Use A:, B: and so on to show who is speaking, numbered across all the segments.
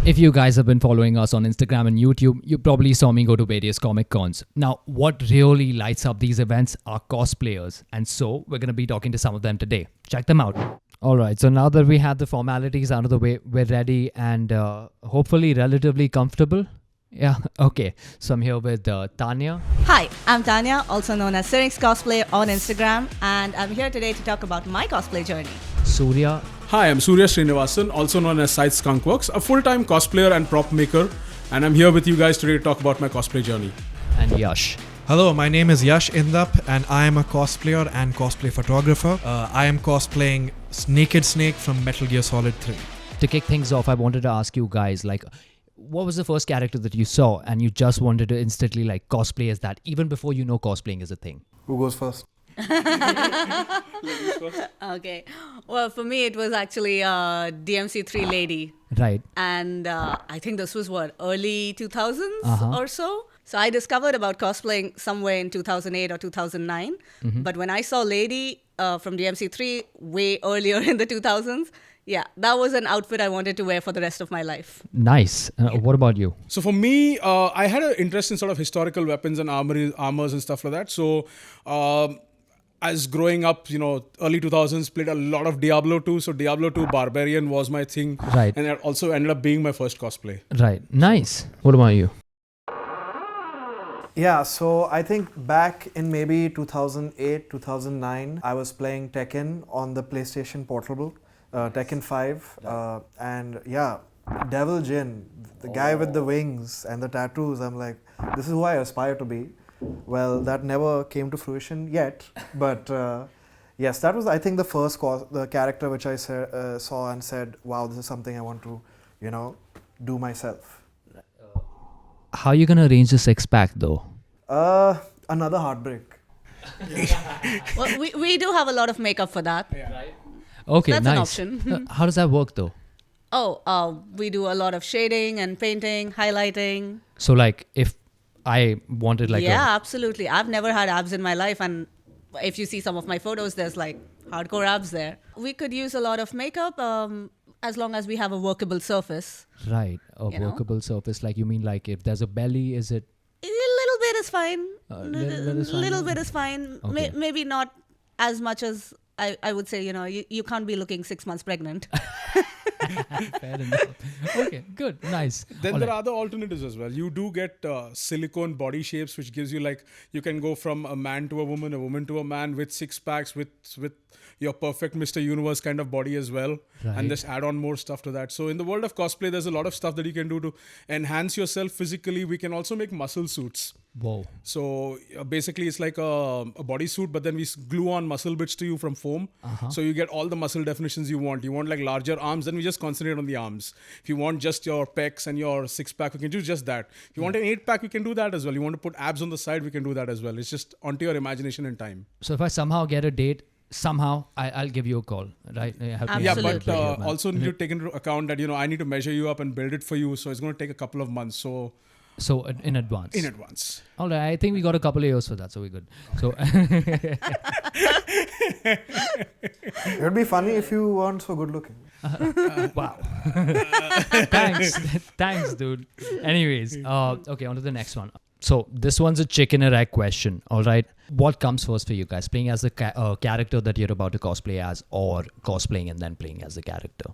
A: If you guys have been following us on Instagram and YouTube, you probably saw me go to various comic cons. Now, what really lights up these events are cosplayers. And so, we're going to be talking to some of them today. Check them out. Alright, so now that we have the formalities out of the way, we're ready and hopefully relatively comfortable. Yeah, okay. So I'm here with Tanya.
B: Hi, I'm Tanya, also known as Syrinx Cosplay on Instagram, and I'm here today to talk about my cosplay journey.
A: Surya.
C: Hi, I'm Surya Sreenivasan, also known as Scythe Skunkworks, a full-time cosplayer and prop maker, and I'm here with you guys today to talk about my cosplay journey.
A: And Yash.
D: Hello, my name is Yash Indap and I am a cosplayer and cosplay photographer. I am cosplaying Naked Snake from Metal Gear Solid 3.
A: To kick things off, I wanted to ask you guys, what was the first character that you saw and you just wanted to instantly cosplay as that, even before you know cosplaying is a thing?
E: Who goes first?
B: Okay. Well, for me, it was actually DMC3 lady.
A: Right.
B: And I think this was early 2000s or so. So I discovered about cosplaying somewhere in 2008 or 2009. But when I saw Lady from DMC3 way earlier in the 2000s, yeah, that was an outfit I wanted to wear for the rest of my life.
A: Nice. What about you?
C: So for me, I had an interest in sort of historical weapons and armors and stuff like that. So as growing up, early 2000s, played a lot of Diablo 2. So Diablo 2 Barbarian was my thing.
A: Right.
C: And that also ended up being my first cosplay.
A: Right. Nice. What about you?
E: Yeah, so I think back in maybe 2008, 2009, I was playing Tekken on the PlayStation Portable, Tekken 5. And yeah, Devil Jin, the guy with the wings and the tattoos, I'm like, this is who I aspire to be. Well, that never came to fruition yet, but yes, that was, I think, the first the character which I saw and said, wow, this is something I want to, do myself.
A: How are you going to arrange the six-pack though?
E: Another heartbreak.
B: Well, we do have a lot of makeup for that.
C: Yeah. Right.
A: Okay,
B: That's
A: nice.
B: an option.
A: How does that work though?
B: We do a lot of shading and painting, highlighting.
A: So if I wanted
B: absolutely. I've never had abs in my life, and if you see some of my photos, there's hardcore abs there. We could use a lot of makeup as long as we have a workable surface.
A: Right, a workable surface. You mean if there's a belly, is it?
B: A little bit is fine.
A: Little
B: bit is fine.
A: Okay.
B: Maybe not as much as I would say, you can't be looking 6 months pregnant.
A: Fair enough. Okay, good, nice.
C: Then there are other alternatives as well. You do get silicone body shapes, which gives you you can go from a man to a woman to a man with six packs, with your perfect Mr. Universe kind of body as well.
A: Right.
C: And just add on more stuff to that. So in the world of cosplay, there's a lot of stuff that you can do to enhance yourself physically. We can also make muscle suits.
A: Whoa.
C: So basically it's like a bodysuit, but then we glue on muscle bits to you from foam. So you get all the muscle definitions you want. You want larger arms, then we just concentrate on the arms. If you want just your pecs and your six pack, we can do just that. If you want an 8-pack, we can do that as well. You want to put abs on the side, we can do that as well. It's just onto your imagination and time.
A: So if I somehow get a date, I'll give you a call, right?
C: Yeah, but also need to take into account that, I need to measure you up and build it for you. So it's going to take a couple of months.
A: So in advance.
C: In advance.
A: All right, I think we got a couple of years for that, so we're good. So
E: It would be funny if you weren't so good looking.
A: wow. Thanks, dude. Anyways, okay, on to the next one. So this one's a chicken or egg question. All right, what comes first for you guys? Playing as the character that you're about to cosplay as, or cosplaying and then playing as the character?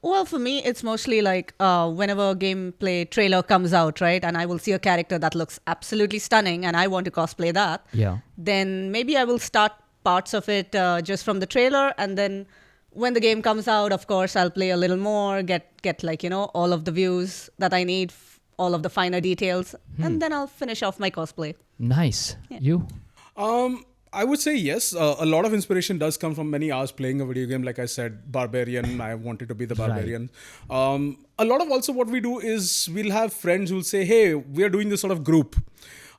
B: Well, for me, it's mostly whenever a gameplay trailer comes out, right? And I will see a character that looks absolutely stunning and I want to cosplay that.
A: Yeah.
B: Then maybe I will start parts of it just from the trailer. And then when the game comes out, of course, I'll play a little more, get all of the views that I need, all of the finer details. And then I'll finish off my cosplay.
A: Nice.
B: Yeah.
A: You?
C: I would say yes. A lot of inspiration does come from many hours playing a video game. Like I said, Barbarian. I wanted to be the Barbarian. Right. A lot of also what we do is we'll have friends who'll say, hey, we are doing this sort of group.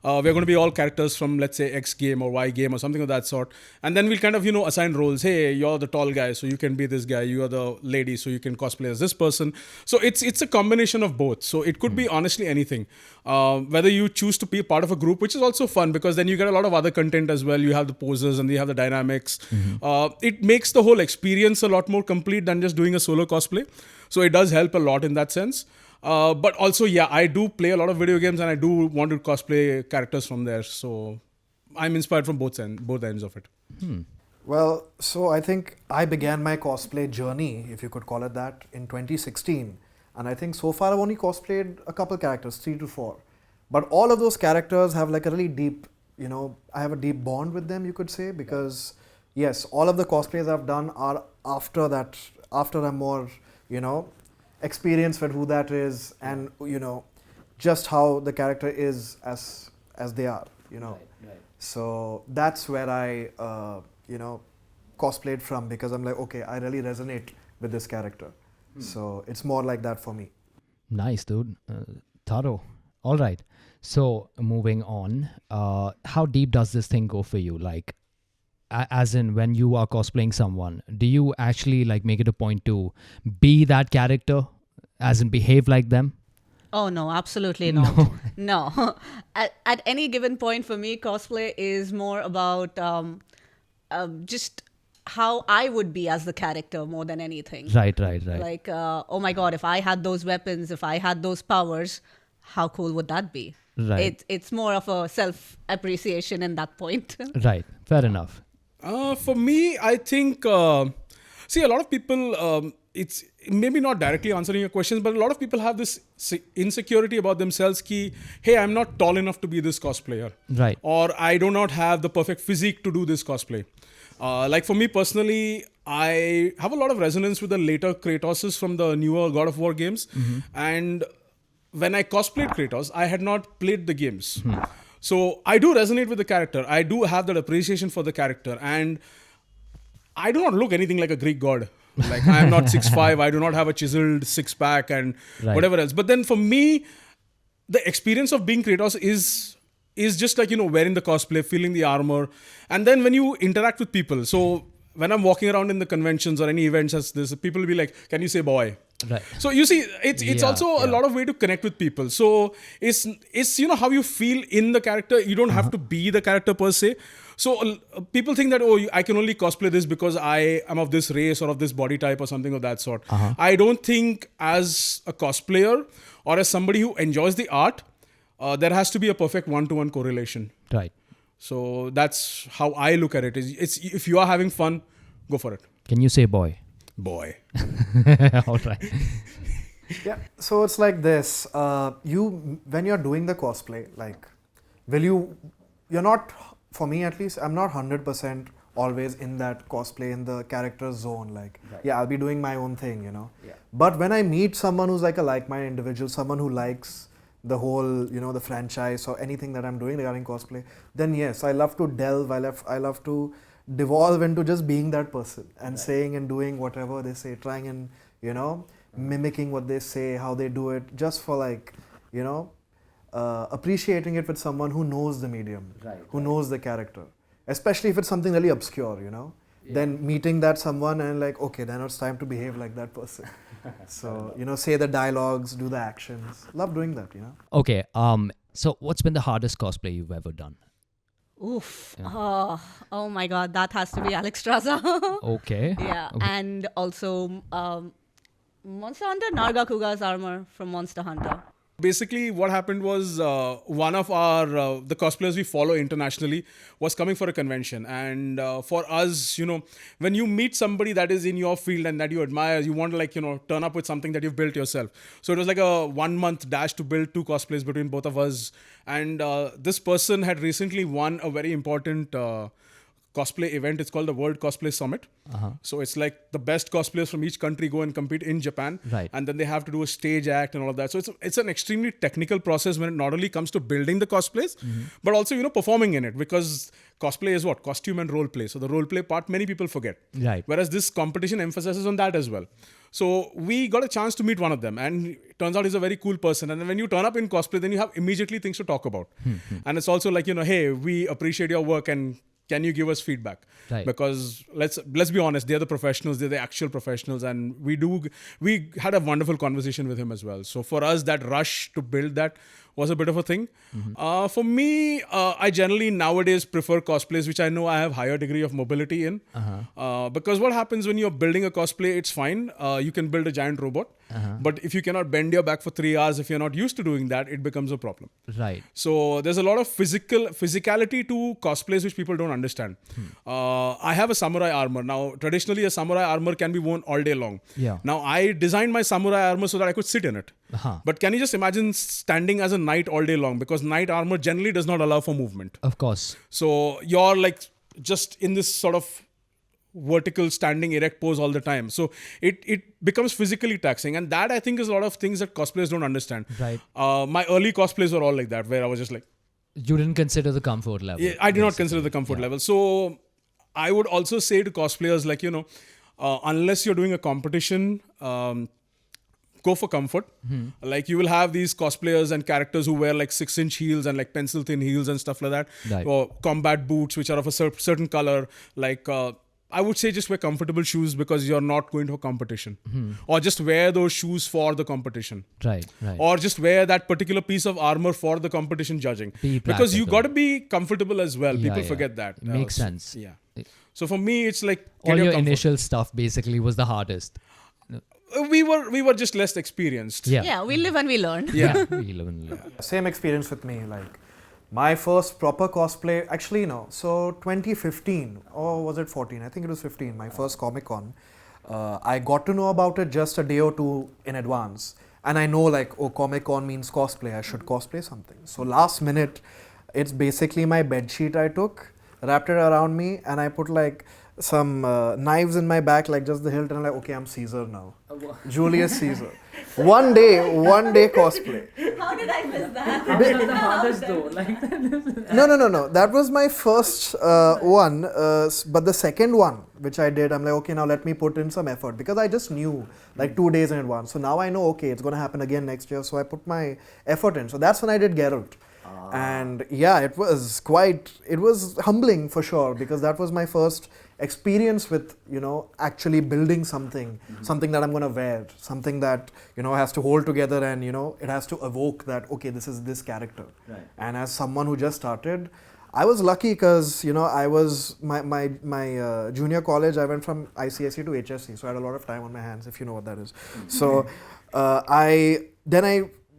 C: we're going to be all characters from, let's say, X game or Y game or something of that sort. And then we'll kind of, assign roles. Hey, you're the tall guy, so you can be this guy. You are the lady, so you can cosplay as this person. So it's a combination of both. So it could be honestly anything. Whether you choose to be part of a group, which is also fun because then you get a lot of other content as well. You have the poses and you have the dynamics. It makes the whole experience a lot more complete than just doing a solo cosplay. So it does help a lot in that sense. But also, I do play a lot of video games and I do want to cosplay characters from there. So I'm inspired from both ends of it.
E: Well, so I think I began my cosplay journey, if you could call it that, in 2016. And I think so far I've only cosplayed a couple characters, 3 to 4. But all of those characters have like a really deep, I have a deep bond with them, you could say, because yes, all of the cosplays I've done are after I'm more, experienced with who that is and, just how the character is as they are,
A: Right.
E: So that's where I, cosplayed from, because I'm like, okay, I really resonate with this character. So it's more like that for me.
A: Nice, dude. Thorough. All right. So moving on, how deep does this thing go for you? Like, as in when you are cosplaying someone, do you actually like make it a point to be that character, as in behave like them?
B: Oh, no, absolutely not. No. At any given point for me, cosplay is more about just how I would be as the character more than anything.
A: Right.
B: Like, oh my God, if I had those weapons, if I had those powers, how cool would that be?
A: Right.
B: It's more of a self-appreciation in that point.
A: Right. Fair enough.
C: For me, I think, see, a lot of people, it's maybe not directly answering your questions, but a lot of people have this insecurity about themselves ki, hey, I'm not tall enough to be this cosplayer.
A: Right.
C: Or I do not have the perfect physique to do this cosplay. Like for me personally, I have a lot of resonance with the later Kratoses from the newer God of War games. And when I cosplayed Kratos, I had not played the games. So I do resonate with the character. I do have that appreciation for the character. And I do not look anything like a Greek god. Like I am not 6'5", I do not have a chiseled six-pack and whatever else. But then for me, the experience of being Kratos is just like, wearing the cosplay, feeling the armor. And then when you interact with people, so when I'm walking around in the conventions or any events as this, people will be like, can you say boy?
A: Right.
C: So you see, it's also a lot of way to connect with people. So it's how you feel in the character. You don't have to be the character per se. So people think that, I can only cosplay this because I am of this race or of this body type or something of that sort. I don't think as a cosplayer or as somebody who enjoys the art, there has to be a perfect one-to-one correlation.
A: Right.
C: So that's how I look at it. It's if you are having fun, go for it.
A: Can you say boy?
C: Boy.
A: All right.
E: Yeah, so it's like this. When you're doing the cosplay, like, you're not, for me at least, I'm not 100% always in that cosplay, in the character zone. Like, I'll be doing my own thing, Yeah. But when I meet someone who's like a like-minded individual, someone who likes the whole, the franchise or anything that I'm doing regarding cosplay, then yes, I love to delve, I love to devolve into just being that person and saying and doing whatever they say, trying and, mimicking what they say, how they do it, just for like, appreciating it with someone who knows the medium, who knows the character. Especially if it's something really obscure, then meeting that someone and like, okay, then it's time to behave like that person. So, say the dialogues, do the actions. Love doing that,
A: Okay. So what's been the hardest cosplay you've ever done?
B: Oof. Oh my God, that has to be Alex Straza.
A: Okay.
B: Yeah,
A: Okay.
B: and also Monster Hunter, Nargacuga's armor from Monster Hunter.
C: Basically, what happened was one of our the cosplayers we follow internationally was coming for a convention, and for us, when you meet somebody that is in your field and that you admire, you want to turn up with something that you've built yourself. So it was like a 1-month dash to build 2 cosplays between both of us, and this person had recently won a very important cosplay event. It's called the World Cosplay Summit. So it's like the best cosplayers from each country go and compete in Japan.
A: Right.
C: And then they have to do a stage act and all of that. So it's an extremely technical process when it not only comes to building the cosplays, but also, you know, performing in it, because cosplay is what? Costume and role play. So the role play part, many people forget.
A: Right.
C: Whereas this competition emphasizes on that as well. So we got a chance to meet one of them, and it turns out he's a very cool person. And then when you turn up in cosplay, then you have immediately things to talk about. And it's also like, you know, hey, we appreciate your work and can you give us feedback?
A: Right.
C: Because let's be honest, they're the professionals, they're the actual professionals, and we had a wonderful conversation with him as well. So for us, that rush to build that was a bit of a thing. For me, I generally nowadays prefer cosplays which I know I have higher degree of mobility in. Because what happens when you're building a cosplay, it's fine. You can build a giant robot. But if you cannot bend your back for 3 hours, if you're not used to doing that, it becomes a problem.
A: Right.
C: So there's a lot of physicality to cosplays which people don't understand. I have a samurai armor. Now, traditionally, a samurai armor can be worn all day long.
A: Yeah.
C: Now, I designed my samurai armor so that I could sit in it. But can you just imagine standing as a knight all day long? Because knight armor generally does not allow for movement.
A: Of course.
C: So you're like just in this sort of vertical standing erect pose all the time. So it becomes physically taxing. And that, I think, is a lot of things that cosplayers don't understand.
A: Right.
C: My early cosplays were all like that, where I was just like,
A: You didn't consider the comfort level.
C: yeah, I did not consider the comfort level. So I would also say to cosplayers, like, you know, unless you're doing a competition, go for comfort. Like, you will have these cosplayers and characters who wear like 6-inch heels and like pencil thin heels and stuff like that.
A: Right.
C: Or combat boots, which are of a certain color. Like, I would say just wear comfortable shoes because you're not going to a competition. Or just wear those shoes for the competition.
A: Right. Right.
C: Or just wear that particular piece of armor for the competition judging.
A: Be
C: Because you
A: practical.
C: got to be comfortable as well.
A: Yeah,
C: People
A: yeah.
C: forget that.
A: Makes sense.
C: Yeah. So for me, it's like get
A: All your
C: comfort.
A: initial stuff basically was the hardest.
C: We were just less experienced.
A: Yeah.
B: Yeah, we live and we learn.
C: Yeah.
A: We live and live.
E: Same experience with me. Like, my first proper cosplay, actually, no. So 2015, or was it 14? I think it was 15, my first Comic Con. I got to know about it just a day or two in advance. And I know, like, oh, Comic Con means cosplay. I should cosplay something. So last minute, it's basically my bed sheet I took, wrapped it around me, and I put like some knives in my back, like just the hilt, and I'm like, okay, I'm Caesar now. Julius Caesar. One day cosplay.
B: How did I miss that?
F: the hardest though.
E: No. That was my first one. But the second one, which I did, I'm like, okay, now let me put in some effort. Because I just knew, like 2 days in advance. So now I know, okay, it's going to happen again next year. So I put my effort in. So that's when I did Geralt. And yeah, it was humbling for sure. Because that was my first experience with, you know, actually building something that I'm going to wear, something that, you know, has to hold together, and, you know, it has to evoke that, okay, this is this character.
F: Right.
E: And as someone who just started, I was lucky because, you know, I was my junior college, I went from ICSE to HSC, so I had a lot of time on my hands, if you know what that is. So I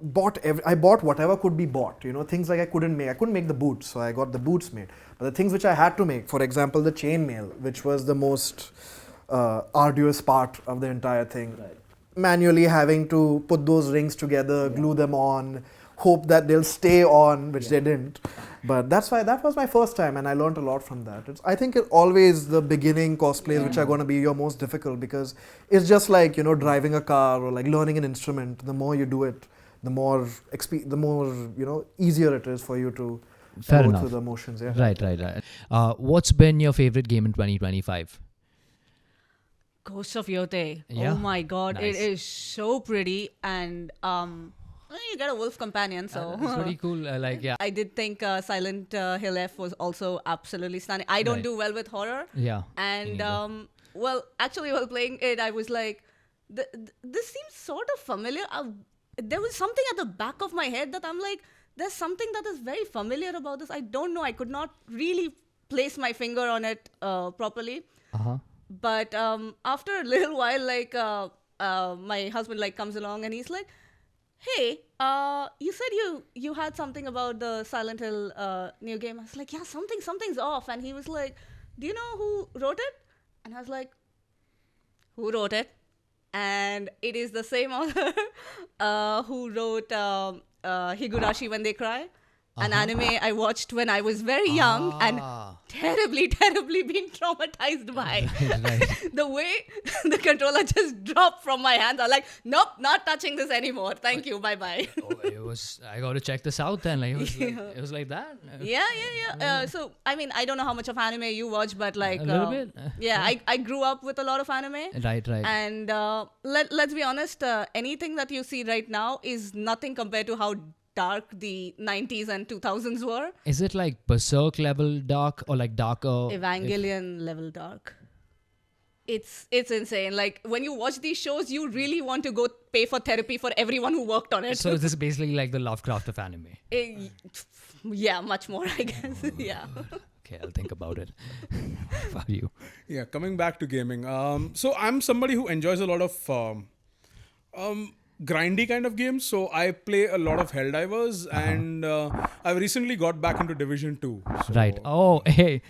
E: bought whatever could be bought, you know, things like I couldn't make the boots, so I got the boots made. But the things which I had to make, for example, the chainmail, which was the most arduous part of the entire thing.
F: Right.
E: Manually having to put those rings together, glue them on, hope that they'll stay on, which they didn't. But that was my first time, and I learned a lot from that. I think always the beginning cosplays which are going to be your most difficult, because it's just like, you know, driving a car or like learning an instrument. The more you do it, the more you know, easier it is for you to
A: Fair
E: go
A: enough.
E: through the motions. Yeah.
A: Right. What's been your favorite game in 2025?
B: Ghost of Yotei.
A: Yeah.
B: Oh my god,
A: Nice.
B: it is so pretty, and you get a wolf companion, so
A: It's pretty cool. Like, yeah.
B: I did think Silent Hill F was also absolutely stunning. I don't
A: Right.
B: do well with horror,
A: Yeah.
B: and
A: neither.
B: well, actually, while playing it, I was like, this seems sort of familiar. There was something at the back of my head that I'm like, there's something that is very familiar about this. I don't know. I could not really place my finger on it properly. But after a little while, like my husband like comes along and he's like, "Hey, you said you had something about the Silent Hill new game." I was like, "Yeah, something's off." And he was like, "Do you know who wrote it?" And I was like, "Who wrote it?" And it is the same author who wrote Higurashi When They Cry. an anime I watched when I was very young and terribly been traumatized by.
A: Right.
B: The way the controller just dropped from my hands, I'm like, nope, not touching this anymore. Thank you, bye-bye.
A: I got to check this out then. Like, it was like that.
B: Yeah. So, I mean, I don't know how much of anime you watch, but like...
A: A little bit.
B: Yeah, I grew up with a lot of anime.
A: Right.
B: And let's be honest, anything that you see right now is nothing compared to how dark the 90s and 2000s were.
A: Is it like Berserk level dark or like darker?
B: Evangelion level dark. It's insane. Like when you watch these shows, you really want to go pay for therapy for everyone who worked on it.
A: So this is basically like the Lovecraft of anime.
B: Yeah, much more, I guess. Yeah.
A: Okay, I'll think about it. How about you?
C: Yeah, coming back to gaming. So I'm somebody who enjoys a lot of grindy kind of games. So I play a lot of Helldivers, and I've recently got back into Division 2. So
A: Right. Oh, hey.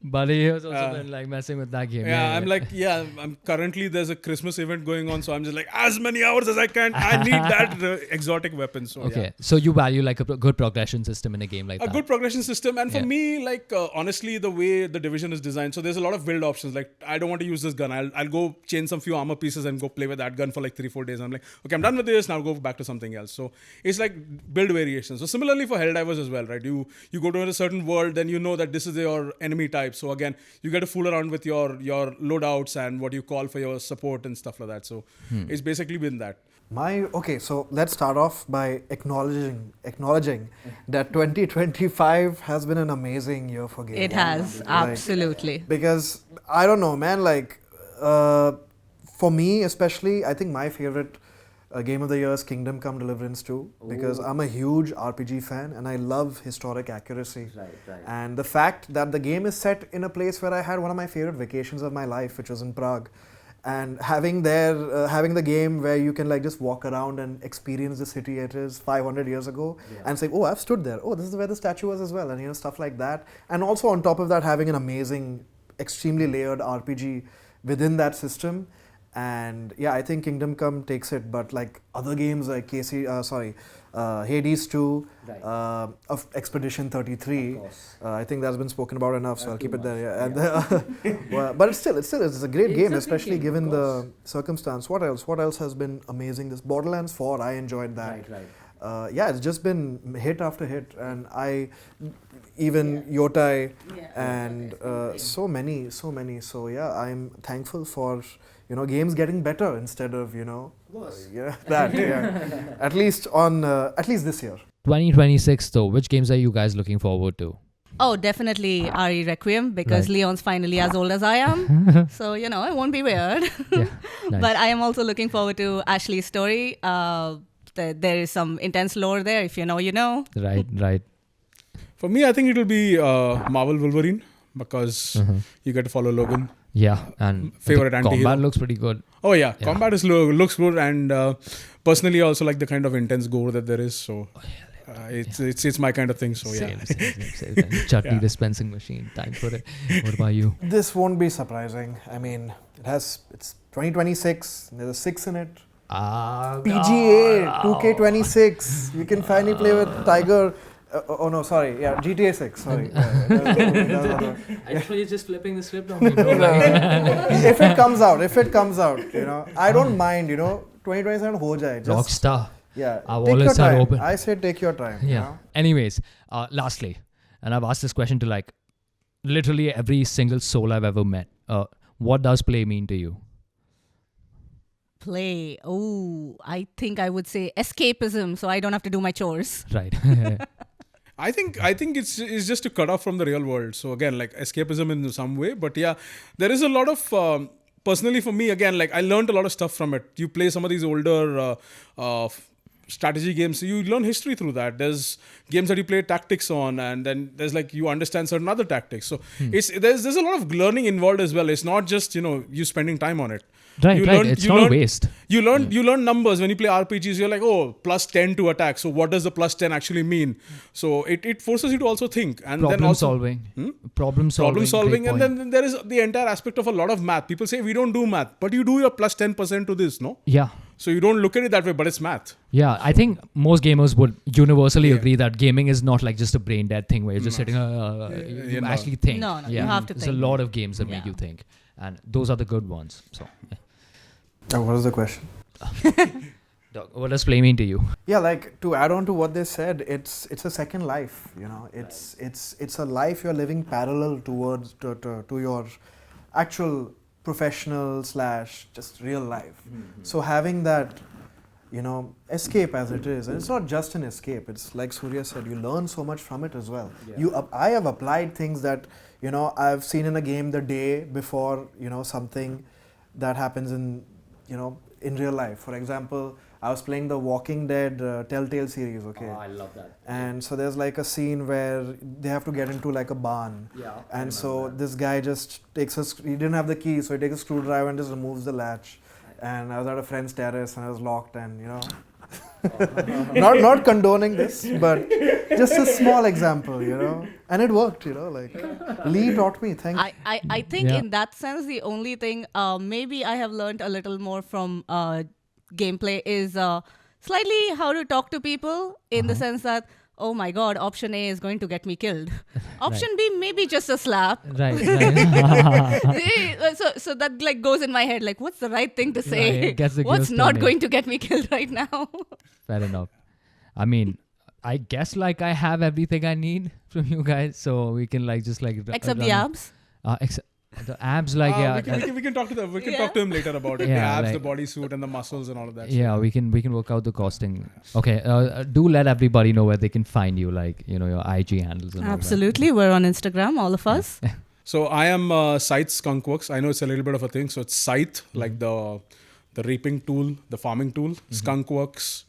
A: Buddy has also been like messing with that game.
C: I'm currently there's a Christmas event going on, so I'm just like as many hours as I can. I need that exotic weapon. So
A: Okay, so you value like a good progression system in a game like that.
C: A good progression system, and for me, like honestly, the way the Division is designed, so there's a lot of build options. Like I don't want to use this gun. I'll go change some few armor pieces and go play with that gun for like 3-4 days. I'm like, okay, I'm done with this. Now go back to something else. So it's like build variations. So similarly for Helldivers as well, right? You go to a certain world, then you know that this is your enemy type. So again, you get to fool around with your loadouts and what you call for your support and stuff like that. So it's basically been that.
E: So let's start off by acknowledging that 2025 has been an amazing year for gaming.
B: It has, absolutely.
E: Because I don't know, man, like for me especially, I think my favorite game of the year is Kingdom Come Deliverance 2, because I'm a huge RPG fan and I love historic accuracy.
F: Right.
E: And the fact that the game is set in a place where I had one of my favorite vacations of my life, which was in Prague, and having the game where you can like just walk around and experience the city it is 500 years ago, and say, oh, I've stood there. Oh, this is where the statue was as well, and stuff like that. And also on top of that, having an amazing, extremely layered RPG within that system. And yeah, I think Kingdom Come takes it, but like other games like Hades 2, of Expedition 33, I think that's been spoken about enough, so I'll keep it there. Yeah. But it's a great game, especially given the circumstance. What else has been amazing? This Borderlands 4, I enjoyed that.
F: Right.
E: It's just been hit after hit, and Yotai, and so many. So yeah, I'm thankful for games getting better instead of at least this year.
A: 2026 though, which games are you guys looking forward to?
B: Oh, definitely Ari Requiem, because Leon's finally as old as I am. So, it won't be weird.
A: Yeah, nice.
B: But I am also looking forward to Ashley's story. There is some intense lore there. If you know, you know.
A: Right.
C: For me, I think it will be Marvel Wolverine, because you get to follow Logan.
A: Yeah, and
C: favorite
A: the
C: anti-hero.
A: combat looks pretty good.
C: Oh yeah. Combat looks good, and personally I also like the kind of intense gore that there is. So it's my kind of thing. So
A: Same. Chutney dispensing machine. Time for it. What about you?
E: This won't be surprising. I mean, it's 2026. There's a 6 in it. PGA 2K26. You can finally play with Tiger. GTA 6. Sorry.
F: Actually, just flipping the script on me.
E: If it comes out, I don't mind. 2027 ho jaye.
A: Rockstar.
E: Yeah.
A: Our
E: take your
A: wallets are
E: time.
A: open.
E: I say take your time.
A: Yeah. Anyways, lastly, and I've asked this question to like literally every single soul I've ever met. What does play mean to you?
B: Play. Oh, I think I would say escapism, so I don't have to do my chores.
A: Right.
C: I think it's just to cut off from the real world. So again, like escapism in some way. But yeah, there is a lot of personally for me, again, like I learned a lot of stuff from it. You play some of these older strategy games, so you learn history through that. There's games that you play tactics on, and then there's like you understand certain other tactics. So there's a lot of learning involved as well. It's not just you spending time on it.
A: Right. It's not a waste.
C: You learn numbers when you play RPGs. You're like, oh, plus 10 to attack. So what does the plus 10 actually mean? So it forces you to also think, and then also
A: problem solving,
C: and then there is the entire aspect of a lot of math. People say we don't do math, but you do your plus 10% to this, no?
A: Yeah.
C: So you don't look at it that way, but it's math.
A: Yeah, I think most gamers would universally agree that gaming is not like just a brain dead thing where you're just sitting, you
C: no.
A: actually think.
B: No, you have to
A: There's
B: think.
A: a lot of games that make
B: Yeah.
A: you think. And those are the good ones. So,
E: What is the question?
A: Doc, what does play mean to you?
E: Yeah, like to add on to what they said, it's a second life. You know, it's a life you're living parallel towards to your actual professional / just real life. So having that, you know, escape as it is, and it's not just an escape. It's like Surya said, you learn so much from it as well. I have applied things that, you know, I've seen in a game the day before, you know, something that happens in, you know, in real life. For example, I was playing the Walking Dead Telltale series, okay?
A: I love that.
E: And so there's like a scene where they have to get into like a barn.
A: Yeah.
E: And so this guy just takes he didn't have the key, so he takes a screwdriver and just removes the latch. And I was at a friend's terrace and I was locked and, you know, not condoning this, but just a small example, you know. And it worked, you know, like Lee taught me.
B: I think
A: Yeah.
B: in that sense, the only thing maybe I have learned a little more from gameplay is slightly how to talk to people in the sense that, oh my God, option A is going to get me killed. Option B, maybe just a slap.
A: Right.
B: So that like goes in my head, like what's the right thing to
A: Right,
B: say?
A: it gets the
B: What's
A: gears
B: not
A: turning.
B: going to get me killed right now?
A: Fair enough. I mean, I guess like I have everything I need from you guys, so we can like just like
B: Except the abs.
A: Except the abs, like
C: we can talk to them. We can
B: Yeah.
C: talk to him later about it.
A: Yeah,
C: the abs,
A: like-
C: the bodysuit, and the muscles and all of that.
A: yeah, we can work out the costing. Okay, do let everybody know where they can find you, like, you know, your IG handles and all
B: Absolutely. We're on Instagram, all of us.
C: So I am Scythe Skunkworks. I know it's a little bit of a thing. So it's Scythe, like the reaping tool, the farming tool. Skunkworks.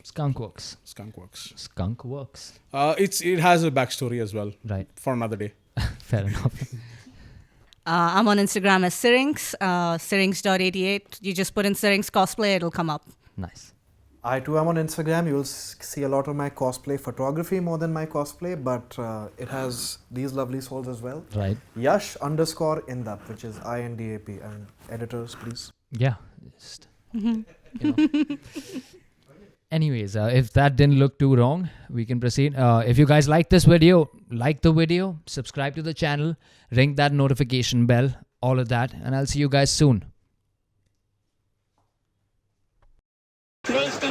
A: that. Skunkworks.
C: Skunkworks.
A: Skunkworks.
C: It has a backstory as well
A: Right.
C: for another day.
A: Fair enough.
B: I'm on Instagram as Syrinx, Syrinx.88. You just put in Syrinx cosplay, it'll come up.
A: Nice.
E: I too am on Instagram. You will see a lot of my cosplay photography more than my cosplay, but it has these lovely souls as well.
A: Right.
E: Yash _Indap, which is INDAP. And editors, please.
A: Yeah. Just, you know. Anyways, if that didn't look too wrong, we can proceed. If you guys like this video, like the video, subscribe to the channel, ring that notification bell, all of that, and I'll see you guys soon.
G: PlayStation.